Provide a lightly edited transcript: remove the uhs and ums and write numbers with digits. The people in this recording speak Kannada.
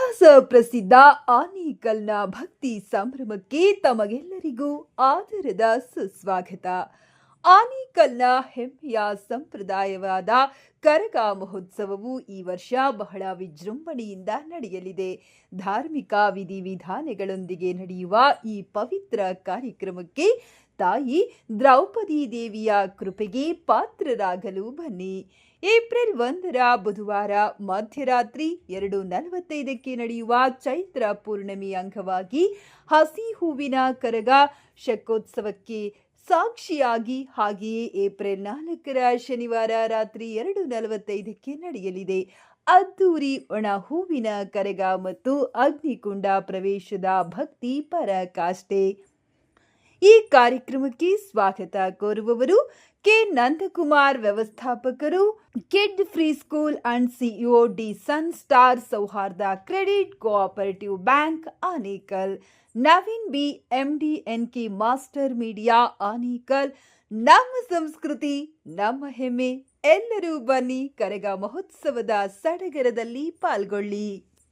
ಇತಿಹಾಸ ಪ್ರಸಿದ್ಧ ಆನೇಕಲ್ನ ಭಕ್ತಿ ಸಂಭ್ರಮಕ್ಕೆ ತಮಗೆಲ್ಲರಿಗೂ ಆದರದ ಸುಸ್ವಾಗತ. ಆನೇಕಲ್ನ ಹೆಮ್ಮೆಯ ಸಂಪ್ರದಾಯವಾದ ಕರಗ ಮಹೋತ್ಸವವು ಈ ವರ್ಷ ಬಹಳ ವಿಜೃಂಭಣೆಯಿಂದ ನಡೆಯಲಿದೆ. ಧಾರ್ಮಿಕ ವಿಧಿವಿಧಾನಗಳೊಂದಿಗೆ ನಡೆಯುವ ಈ ಪವಿತ್ರ ಕಾರ್ಯಕ್ರಮಕ್ಕೆ ತಾಯಿ ದ್ರೌಪದಿ ದೇವಿಯ ಕೃಪೆಗೆ ಪಾತ್ರರಾಗಲು ಬನ್ನಿ. ಏಪ್ರಿಲ್ 1ರ ಬುಧವಾರ ಮಧ್ಯರಾತ್ರಿ 2:45ಕ್ಕೆ ನಡೆಯುವ ಚೈತ್ರ ಪೂರ್ಣಿಮೆ ಅಂಗವಾಗಿ ಹಸಿ ಹೂವಿನ ಕರಗ ಶಕೋತ್ಸವಕ್ಕೆ ಸಾಕ್ಷಿಯಾಗಿ, ಹಾಗೆಯೇ ಏಪ್ರಿಲ್ 4ರ ಶನಿವಾರ ರಾತ್ರಿ 2:45ಕ್ಕೆ ನಡೆಯಲಿದೆ ಅದ್ದೂರಿ ಒಣ ಹೂವಿನ ಕರಗ ಮತ್ತು ಅಗ್ನಿಕುಂಡ ಪ್ರವೇಶದ ಭಕ್ತಿ ಪರಾಕಾಷ್ಠೆ. ಈ ಕಾರ್ಯಕ್ರಮಕ್ಕೆ ಸ್ವಾಗತ ಕೋರುವವರು ಕೆ ನಂದಕುಮಾರ್, ವ್ಯವಸ್ಥಾಪಕರು, kid free school and CEO, D sun star Souharda credit cooperative bank Anekal, Naveen B, MD, NK master media Anekal. ನಮ್ಮ ಸಂಸ್ಕೃತಿ ನಮ್ಮ ಹೆಮ್ಮೆ. ಎಲ್ಲರೂ ಬನ್ನಿ, ಕರಗ ಮಹೋತ್ಸವದ ಸಡಗರದಲ್ಲಿ ಪಾಲ್ಗೊಳ್ಳಿ.